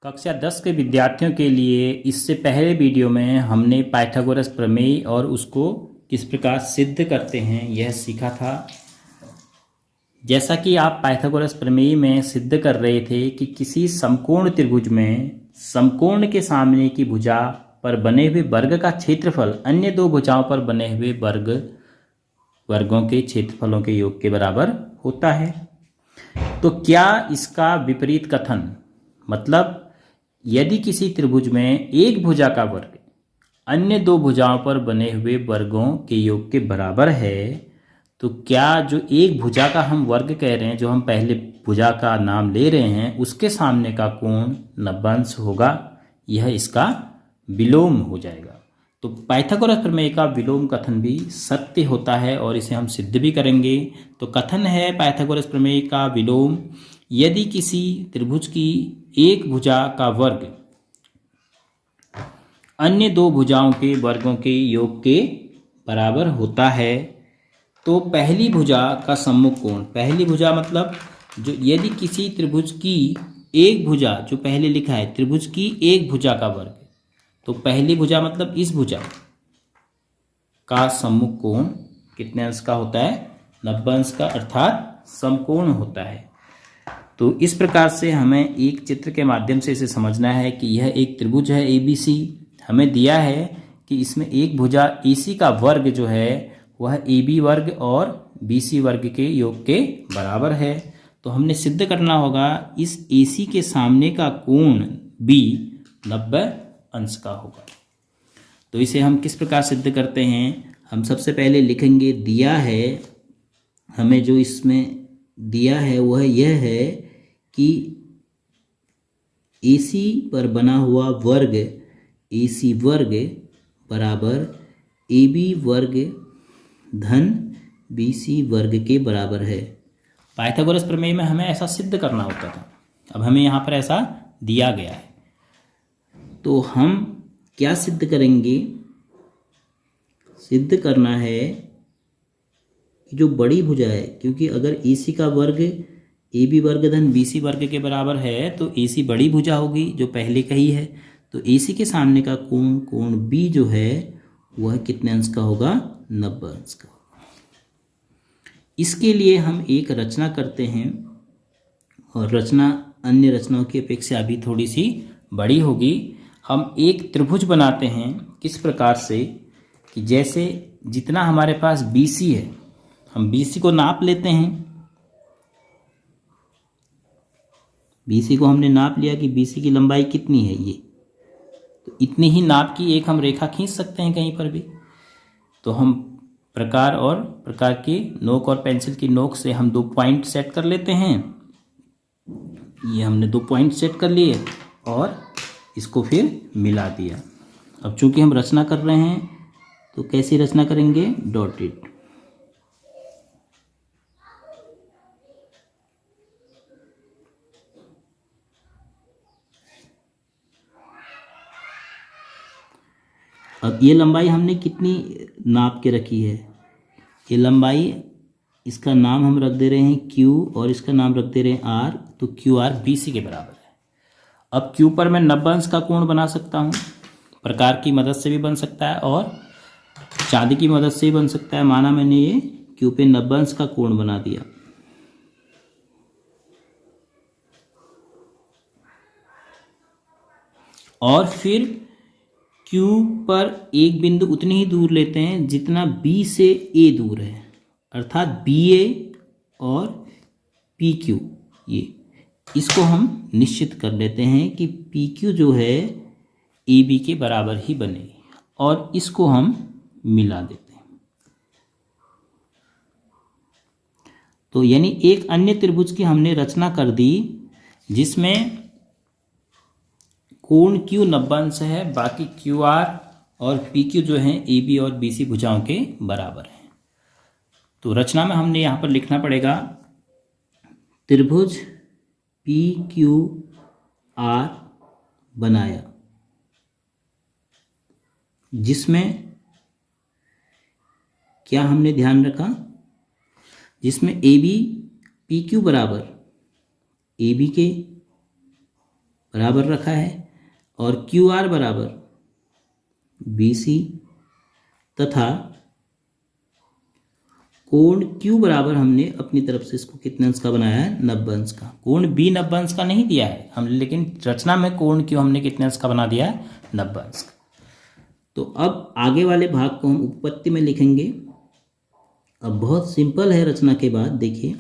कक्षा 10 के विद्यार्थियों के लिए इससे पहले वीडियो में हमने पाइथागोरस प्रमेय और उसको किस प्रकार सिद्ध करते हैं यह सीखा था। जैसा कि आप पाइथागोरस प्रमेय में सिद्ध कर रहे थे कि किसी समकोण त्रिभुज में समकोण के सामने की भुजा पर बने हुए वर्ग का क्षेत्रफल अन्य दो भुजाओं पर बने हुए वर्गों के क्षेत्रफलों के योग के बराबर होता है। तो क्या इसका विपरीत कथन, मतलब यदि किसी त्रिभुज में एक भुजा का वर्ग अन्य दो भुजाओं पर बने हुए वर्गों के योग के बराबर है, तो क्या जो एक भुजा का हम वर्ग कह रहे हैं, जो हम पहले भुजा का नाम ले रहे हैं, उसके सामने का कोण 90 अंश होगा। यह इसका विलोम हो जाएगा। तो पाइथागोरस प्रमेय का विलोम कथन भी सत्य होता है और इसे हम सिद्ध भी करेंगे। तो कथन है पाइथागोरस प्रमेय का विलोम, यदि किसी त्रिभुज की एक भुजा का वर्ग अन्य दो भुजाओं के वर्गों के योग के बराबर होता है, तो पहली भुजा का सम्मुख कोण, पहली भुजा मतलब जो यदि किसी त्रिभुज की एक भुजा, जो पहले लिखा है त्रिभुज की एक भुजा का वर्ग, तो पहली भुजा मतलब इस भुजा का सम्मुख कोण कितने अंश का होता है? 90 अंश का, अर्थात समकोण होता है। तो इस प्रकार से हमें एक चित्र के माध्यम से इसे समझना है कि यह एक त्रिभुज है ABC। हमें दिया है कि इसमें एक भुजा AC का वर्ग जो है वह AB वर्ग और BC वर्ग के योग के बराबर है। तो हमने सिद्ध करना होगा इस AC के सामने का कोण B 90 अंश का होगा। तो इसे हम किस प्रकार सिद्ध करते हैं? हम सबसे पहले लिखेंगे, दिया है हमें, जो इसमें दिया है वह यह है कि AC पर बना हुआ वर्ग AC वर्ग बराबर AB वर्ग धन BC वर्ग के बराबर है। पाइथागोरस प्रमेय में हमें ऐसा सिद्ध करना होता था, अब हमें यहाँ पर ऐसा दिया गया है। तो हम क्या सिद्ध करेंगे? सिद्ध करना है कि जो बड़ी भुजा है, क्योंकि अगर AC का वर्ग AB वर्ग धन BC वर्ग के बराबर है तो AC बड़ी भुजा होगी जो पहले का ही है। तो AC के सामने का कोण B जो है वह कितने अंश का होगा? 90 अंश का। इसके लिए हम एक रचना करते हैं, और रचना अन्य रचनाओं की अपेक्षा अभी थोड़ी सी बड़ी होगी। हम एक त्रिभुज बनाते हैं किस प्रकार से कि जैसे जितना हमारे पास BC है, हम BC को नाप लेते हैं। BC को हमने नाप लिया कि BC की लंबाई कितनी है, ये तो इतनी ही नाप की एक हम रेखा खींच सकते हैं कहीं पर भी। तो हम प्रकार और प्रकार की नोक और पेंसिल की नोक से हम 2 पॉइंट सेट कर लेते हैं। ये हमने 2 पॉइंट सेट कर लिए और इसको फिर मिला दिया। अब चूंकि हम रचना कर रहे हैं तो कैसी रचना करेंगे? डॉटेड। अब ये लंबाई हमने कितनी नाप के रखी है? ये लंबाई, इसका नाम हम रख दे रहे हैं Q और इसका नाम रख दे रहे हैं R। तो QR BC के बराबर है। अब Q पर मैं 90 अंश का कोण बना सकता हूँ, प्रकार की मदद से भी बन सकता है और चांदी की मदद से भी बन सकता है। माना मैंने ये Q पे 90 अंश का कोण बना दिया। और फिर Q पर एक बिंदु उतनी ही दूर लेते हैं जितना B से A दूर है, अर्थात BA और PQ, ये इसको हम निश्चित कर लेते हैं कि PQ जो है AB के बराबर ही बने, और इसको हम मिला देते हैं। तो यानी एक अन्य त्रिभुज की हमने रचना कर दी जिसमें कोण Q 90 अंश है, बाकी QR और PQ जो हैं AB और BC भुजाओं के बराबर हैं। तो रचना में हमने यहाँ पर लिखना पड़ेगा, त्रिभुज PQR बनाया, जिसमें क्या हमने ध्यान रखा? जिसमें AB PQ बराबर AB के बराबर रखा है और क्यू आर बराबर बी सी तथा कोण Q बराबर हमने अपनी तरफ से इसको कितने अंश का बनाया है, 90 अंश का। कोण B 90 अंश का नहीं दिया है हमने, लेकिन रचना में कोण Q हमने कितने अंश का बना दिया है, 90 अंश का। तो अब आगे वाले भाग को हम उपपत्ति में लिखेंगे। अब बहुत सिंपल है रचना के बाद। देखिए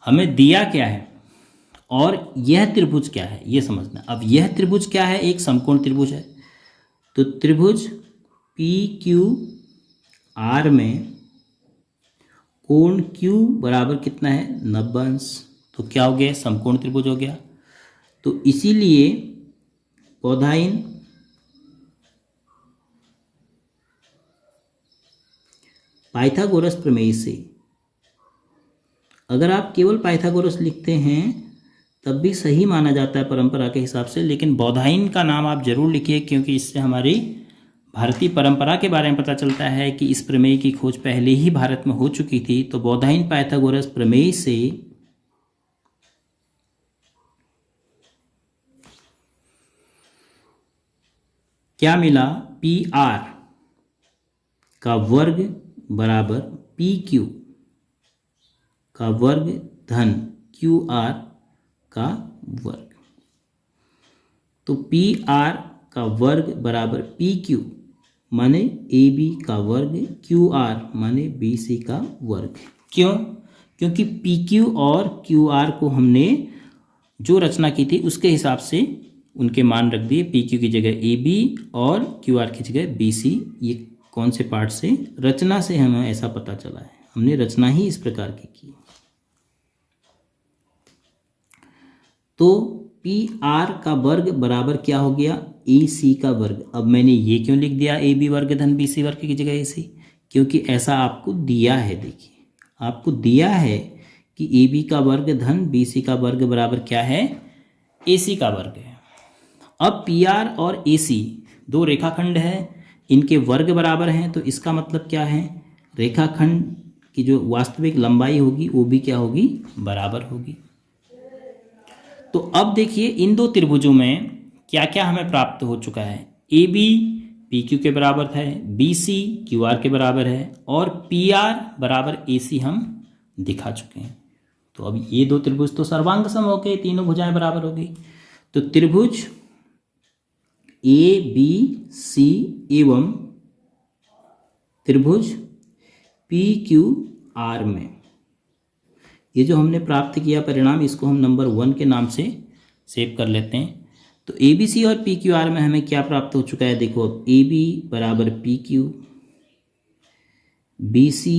हमें दिया क्या है और यह त्रिभुज क्या है ये समझना। अब यह त्रिभुज क्या है, एक समकोण त्रिभुज है। तो त्रिभुज PQR में कोण Q बराबर कितना है, 90 अंश। तो क्या हो गया, समकोण त्रिभुज हो गया। तो इसीलिए पौधाइन पाइथागोरस प्रमेय से, अगर आप केवल पाइथागोरस लिखते हैं तब भी सही माना जाता है परंपरा के हिसाब से, लेकिन बौधाइन का नाम आप जरूर लिखिए, क्योंकि इससे हमारी भारतीय परंपरा के बारे में पता चलता है कि इस प्रमेय की खोज पहले ही भारत में हो चुकी थी। तो बौधाइन पाइथागोरस प्रमेय से क्या मिला, PR का वर्ग बराबर PQ का वर्ग धन QR का वर्ग। तो PR का वर्ग बराबर PQ माने AB का वर्ग, QR माने BC का वर्ग। क्यों? क्योंकि PQ और QR को हमने जो रचना की थी उसके हिसाब से उनके मान रख दिए। PQ की जगह AB और QR की जगह BC। ये कौन से पार्ट से, रचना से हमें ऐसा पता चला है, हमने रचना ही इस प्रकार की। तो PR का वर्ग बराबर क्या हो गया, AC का वर्ग। अब मैंने ये क्यों लिख दिया AB वर्ग धन BC वर्ग की जगह AC, क्योंकि ऐसा आपको दिया है। देखिए आपको दिया है कि AB का वर्ग धन BC का वर्ग बराबर क्या है, AC का वर्ग है। अब PR और AC दो रेखाखंड है, इनके वर्ग बराबर हैं, तो इसका मतलब क्या है, रेखाखंड की जो वास्तविक लंबाई होगी वो भी क्या होगी, बराबर होगी। तो अब देखिए इन दो त्रिभुजों में क्या क्या हमें प्राप्त हो चुका है। AB PQ के बराबर है, BC QR के बराबर है और PR बराबर AC हम दिखा चुके हैं। तो अब ये दो त्रिभुज तो सर्वांग सम हो गए, तीनों भुजाएं बराबर हो गई। तो त्रिभुज ABC एवं त्रिभुज PQR में ये जो हमने प्राप्त किया परिणाम, इसको हम नंबर 1 के नाम से सेव कर लेते हैं। तो ABC और PQR में हमें क्या प्राप्त हो चुका है, देखो अब AB बराबर PQ, BC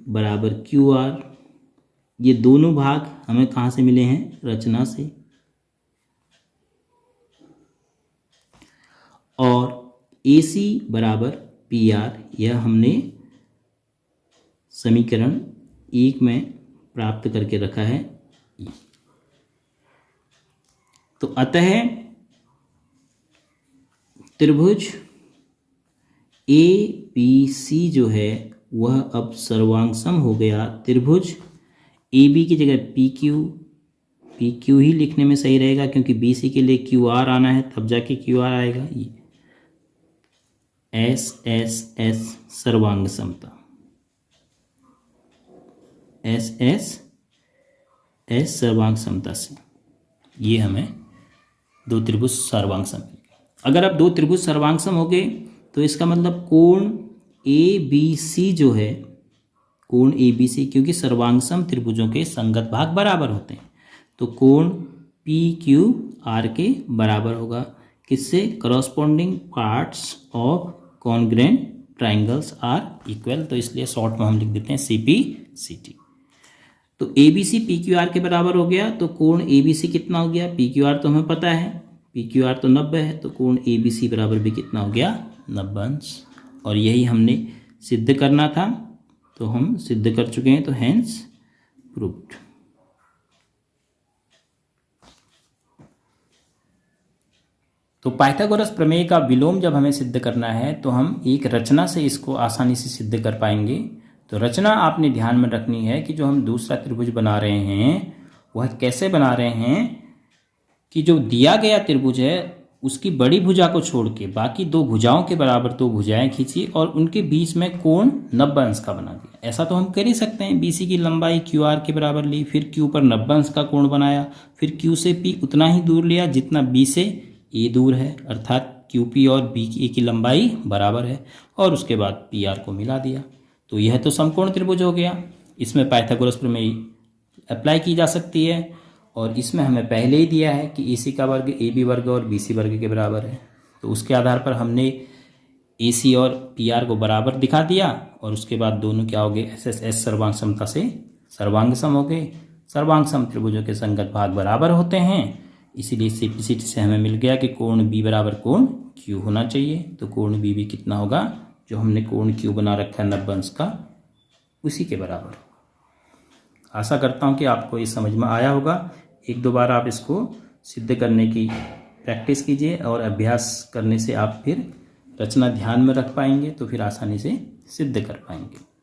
बराबर QR, ये दोनों भाग हमें कहाँ से मिले हैं, रचना से। और AC बराबर PR, यह हमने समीकरण 1 में प्राप्त करके रखा है। तो अतः त्रिभुज ABC जो है वह अब सर्वांगसम हो गया। त्रिभुज AB की जगह PQ ही लिखने में सही रहेगा, क्योंकि BC के लिए QR आना है, तब जाके QR आएगा। SSS सर्वांग समता, SSS सर्वांग समता से ये हमें दो त्रिभुज सर्वांग सम। अगर अब दो त्रिभुज सर्वांग सम हो गए तो इसका मतलब कोण ABC जो है, कोण ABC, क्योंकि सर्वांग सम त्रिभुजों के संगत भाग बराबर होते हैं, तो कोण PQR के बराबर होगा। किससे, corresponding parts of congruent triangles are equal. तो इसलिए शॉर्ट में हम लिख देते हैं CPCT। तो ABC PQR के बराबर हो गया, तो कोण ABC कितना हो गया, PQR तो हमें पता है, PQR तो 90 है, तो कोण ABC बराबर भी कितना हो गया, 90 अंश। और यही हमने सिद्ध करना था, तो हम सिद्ध कर चुके हैं, तो हेंस प्रूव्ड। तो पाइथागोरस प्रमेय का विलोम जब हमें सिद्ध करना है तो हम एक रचना से इसको आसानी से सिद्ध कर पाएंगे। तो रचना आपने ध्यान में रखनी है कि जो हम दूसरा त्रिभुज बना रहे हैं वह कैसे बना रहे हैं, कि जो दिया गया त्रिभुज है उसकी बड़ी भुजा को छोड़ के बाकी दो भुजाओं के बराबर दो भुजाएं खींची और उनके बीच में कोण 90 अंश का बना दिया। ऐसा तो हम कर ही सकते हैं, BC की लंबाई QR के बराबर ली, फिर Q पर 90 अंश का कोण बनाया, फिर Q से P उतना ही दूर लिया जितना B से A दूर है, अर्थात QP और BA की लंबाई बराबर है, और उसके बाद PR को मिला दिया। तो यह तो समकोण त्रिभुज हो गया। इसमें पाइथागोरस प्रमेय अप्लाई की जा सकती है, और इसमें हमें पहले ही दिया है कि AC का वर्ग AB वर्ग और BC वर्ग के बराबर है। तो उसके आधार पर हमने AC और PR को बराबर दिखा दिया, और उसके बाद दोनों क्या हो गए, SSS सर्वांग समता से सर्वांग सम हो गए। सर्वांग सम त्रिभुजों के संगत भाग बराबर होते हैं, इसीलिए सिंप्लिसिटी से हमें मिल गया कि कोण B बराबर कोण Q होना चाहिए। तो कोण B भी कितना होगा, जो हमने कोण Q बना रखा है 90 अंश का, उसी के बराबर। आशा करता हूँ कि आपको ये समझ में आया होगा। एक दो बार आप इसको सिद्ध करने की प्रैक्टिस कीजिए, और अभ्यास करने से आप फिर रचना ध्यान में रख पाएंगे, तो फिर आसानी से सिद्ध कर पाएंगे।